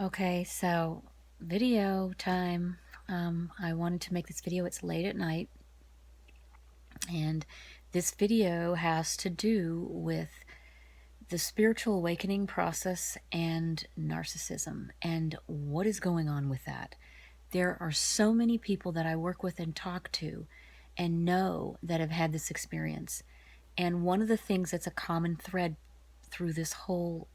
Okay, so video time. I wanted to make this video. It's late at night, and this video has to do with the spiritual awakening process and narcissism and what is going on with that. There are so many people that I work with and talk to and know that have had this experience. And one of the things that's a common thread through this whole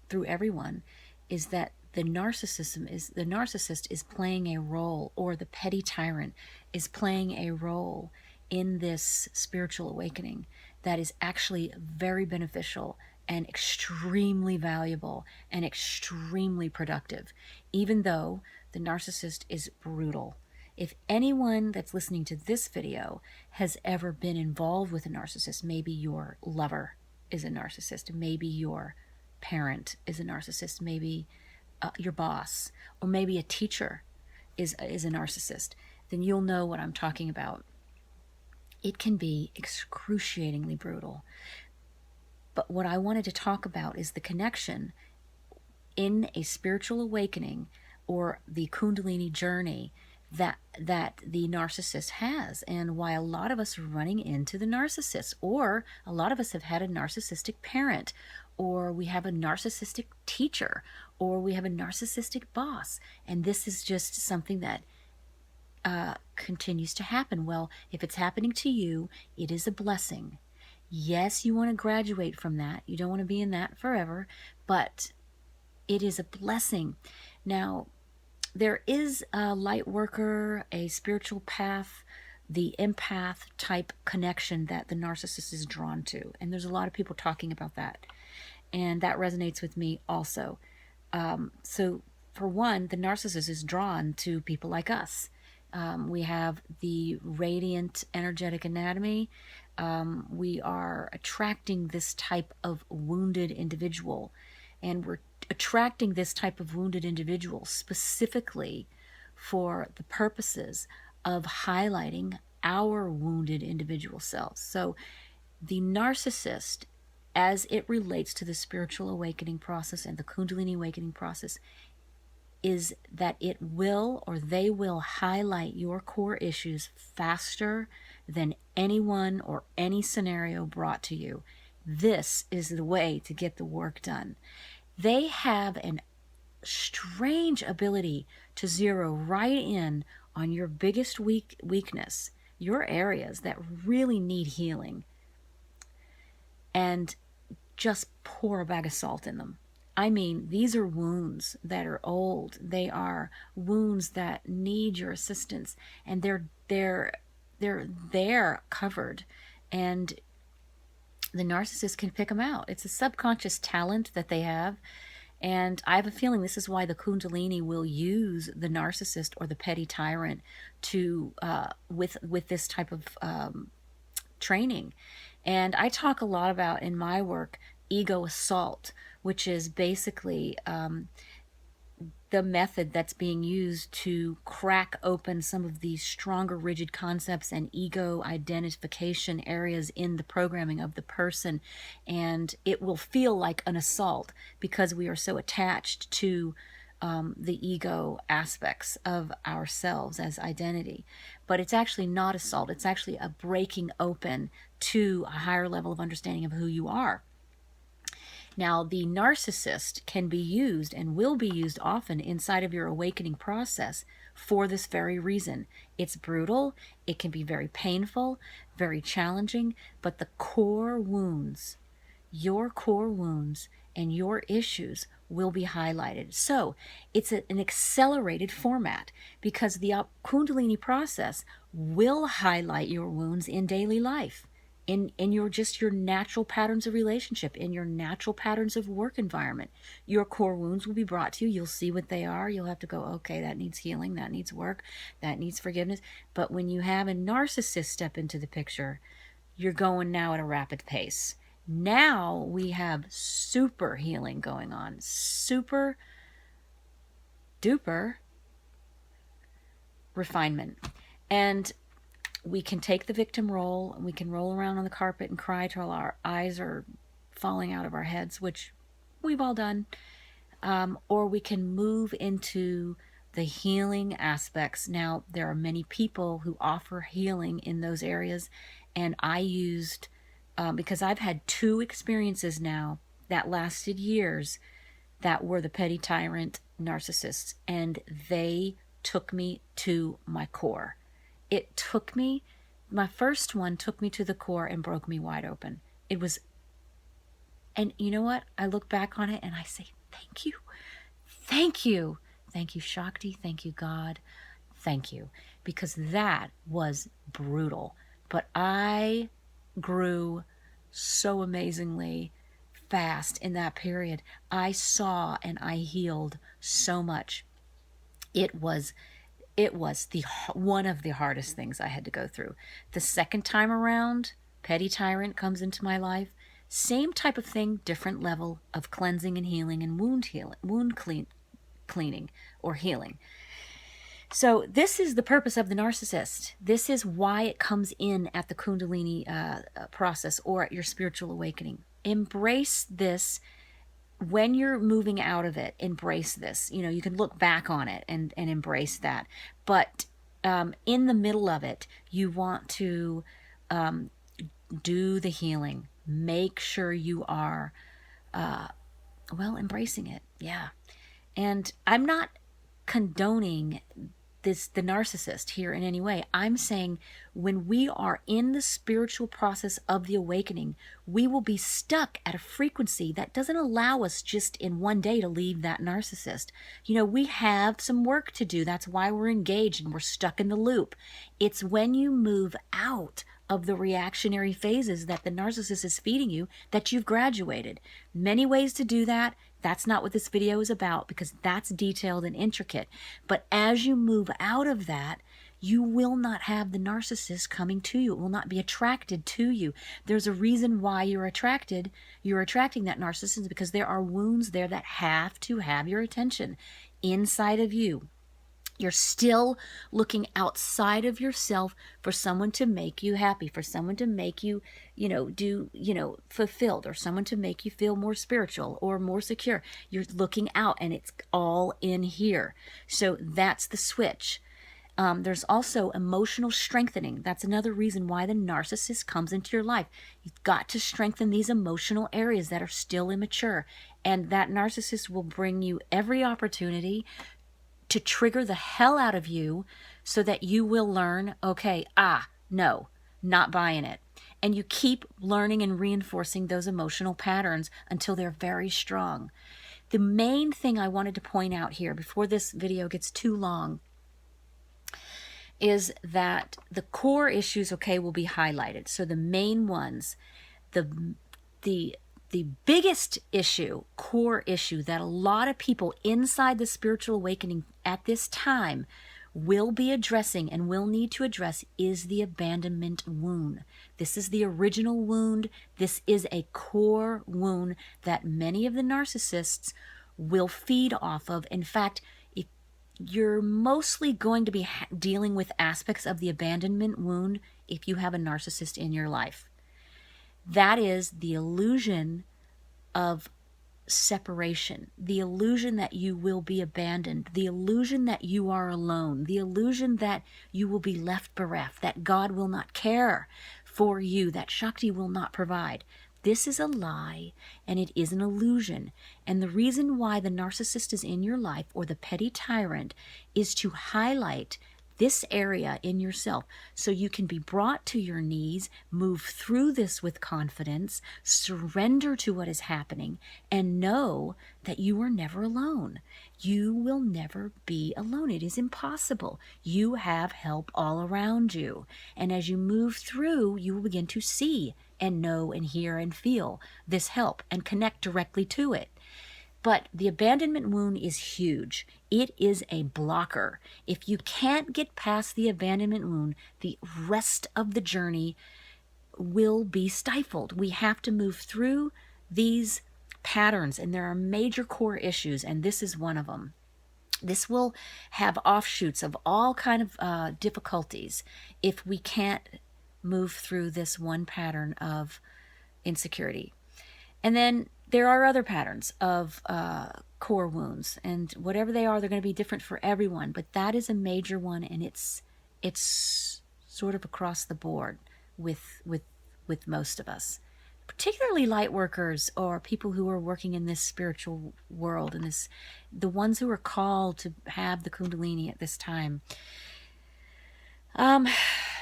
through everyone is that the narcissist is playing a role, or the petty tyrant is playing a role in this spiritual awakening that is actually very beneficial and extremely valuable and extremely productive, even though the narcissist is brutal. If anyone that's listening to this video has ever been involved with a narcissist, maybe your lover is a narcissist, maybe your parent is a narcissist, maybe your boss, or maybe a teacher is a narcissist, then you'll know what I'm talking about. It can be excruciatingly brutal. But what I wanted to talk about is the connection in a spiritual awakening or the Kundalini journey that the narcissist has, and why a lot of us are running into the narcissist, or a lot of us have had a narcissistic parent, or we have a narcissistic teacher, or we have a narcissistic boss, and this is just something that continues to happen. Well, if it's happening to you, it is a blessing. Yes, you want to graduate from that. You don't want to be in that forever, but it is a blessing. Now, there is a light worker, a spiritual path, the empath type connection that the narcissist is drawn to. And there's a lot of people talking about that. And that resonates with me also. So for one, the narcissist is drawn to people like us. We have the radiant energetic anatomy. We are attracting this type of wounded individual. And we're attracting this type of wounded individual specifically for the purposes of highlighting our wounded individual selves. So the narcissist, as it relates to the spiritual awakening process and the Kundalini awakening process, is that it will, or they will, highlight your core issues faster than anyone or any scenario brought to you. This is the way to get the work done. They have an strange ability to zero right in on your biggest weakness, your areas that really need healing, and just pour a bag of salt in them. I mean, these are wounds that are old. They are wounds that need your assistance, and they're there covered, and the narcissist can pick them out. It's a subconscious talent that they have. And I have a feeling this is why the Kundalini will use the narcissist or the petty tyrant to with this type of training. And I talk a lot about in my work ego assault, which is basically the method that's being used to crack open some of these stronger rigid concepts and ego identification areas in the programming of the person. And it will feel like an assault because we are so attached to the ego aspects of ourselves as identity. But it's actually not assault. It's actually a breaking open to a higher level of understanding of who you are. Now, the narcissist can be used and will be used often inside of your awakening process for this very reason. It's brutal, it can be very painful, very challenging, but the core wounds, your core wounds and your issues will be highlighted. So it's an accelerated format because the Kundalini process will highlight your wounds in daily life. In your natural patterns of relationship, in your natural patterns of work environment. Your core wounds will be brought to you. You'll see what they are. You'll have to go, okay, that needs healing, that needs work, that needs forgiveness. But when you have a narcissist step into the picture, you're going now at a rapid pace. Now we have super healing going on. Super duper refinement. And we can take the victim role, and we can roll around on the carpet and cry till our eyes are falling out of our heads, which we've all done. or we can move into the healing aspects. Now, there are many people who offer healing in those areas, and I used, because I've had 2 experiences now that lasted years that were the petty tyrant narcissists, and they took me to my core. It took me, my first one took me to the core and broke me wide open. It was, and you know what? I look back on it and I say, thank you. Thank you. Thank you, Shakti. Thank you, God. Thank you. Because that was brutal. But I grew so amazingly fast in that period. I saw and I healed so much. It was the one of the hardest things I had to go through. The second time around, petty tyrant comes into my life. Same type of thing, different level of cleansing and healing and cleaning or healing. So this is the purpose of the narcissist. This is why it comes in at the Kundalini process or at your spiritual awakening. Embrace this. When you're moving out of it, embrace this. You know, you can look back on it and embrace that. But in the middle of it, you want to do the healing. Make sure you are, embracing it. Yeah. And I'm not condoning the narcissist here in any way. I'm saying when we are in the spiritual process of the awakening, we will be stuck at a frequency that doesn't allow us just in one day to leave that narcissist. You know, we have some work to do. That's why we're engaged and we're stuck in the loop. It's when you move out of the reactionary phases that the narcissist is feeding you that you've graduated. Many ways to do that. That's not what this video is about because that's detailed and intricate. But as you move out of that, you will not have the narcissist coming to you. It will not be attracted to you. There's a reason why you're attracting that narcissist because there are wounds there that have to have your attention inside of you. You're still looking outside of yourself for someone to make you happy, for someone to make you, fulfilled, or someone to make you feel more spiritual or more secure. You're looking out and it's all in here. So that's the switch. There's also emotional strengthening. That's another reason why the narcissist comes into your life. You've got to strengthen these emotional areas that are still immature. And that narcissist will bring you every opportunity to trigger the hell out of you so that you will learn, okay, no, not buying it. And you keep learning and reinforcing those emotional patterns until they're very strong. The main thing I wanted to point out here before this video gets too long is that the core issues, will be highlighted. So the main ones, the biggest issue, core issue that a lot of people inside the spiritual awakening at this time will be addressing and will need to address is the abandonment wound. This is the original wound. This is a core wound that many of the narcissists will feed off of. In fact, if you're mostly going to be dealing with aspects of the abandonment wound if you have a narcissist in your life. That is the illusion of separation, the illusion that you will be abandoned, the illusion that you are alone, the illusion that you will be left bereft, that God will not care for you, that Shakti will not provide. This is a lie and it is an illusion. And the reason why the narcissist is in your life or the petty tyrant is to highlight this area in yourself so you can be brought to your knees, move through this with confidence, surrender to what is happening, and know that you are never alone. You will never be alone. It is impossible. You have help all around you. And as you move through, you will begin to see and know and hear and feel this help and connect directly to it. But the abandonment wound is huge. It is a blocker. If you can't get past the abandonment wound, the rest of the journey will be stifled. We have to move through these patterns, and there are major core issues, and this is one of them. This will have offshoots of all kind of difficulties if we can't move through this one pattern of insecurity. And then there are other patterns of core wounds, and whatever they are, they're going to be different for everyone, but that is a major one, and it's sort of across the board with most of us, particularly light workers or people who are working in this spiritual world, and the ones who are called to have the Kundalini at this time.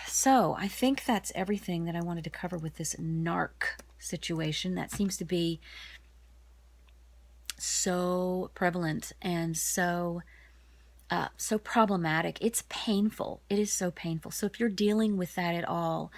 So I think that's everything that I wanted to cover with this narc situation that seems to be so prevalent and so problematic. It's painful. It is so painful. So if you're dealing with that at all,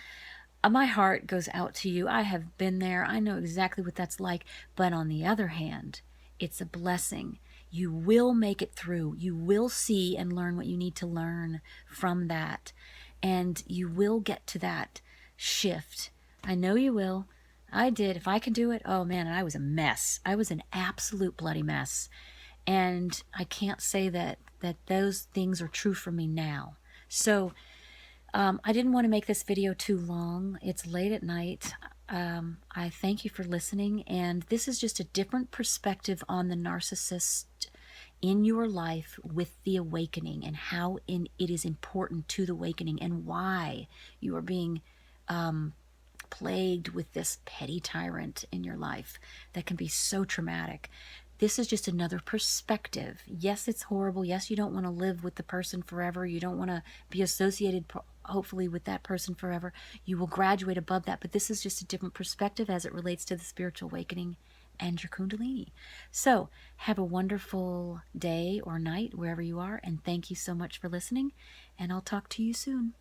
my heart goes out to you. I have been there. I know exactly what that's like. But on the other hand, it's a blessing. You will make it through. You will see and learn what you need to learn from that. And you will get to that shift. I know you will. I did. If I could do it, oh man, I was a mess. I was an absolute bloody mess. And I can't say that those things are true for me now. So I didn't want to make this video too long. It's late at night. I thank you for listening. And this is just a different perspective on the narcissist in your life with the awakening, and how it is important to the awakening, and why you are being plagued with this petty tyrant in your life that can be so traumatic. This is just another perspective. Yes, it's horrible. Yes, you don't want to live with the person forever. You don't want to be associated, hopefully, with that person forever. You will graduate above that. But this is just a different perspective as it relates to the spiritual awakening and your Kundalini. So have a wonderful day or night wherever you are. And thank you so much for listening. And I'll talk to you soon.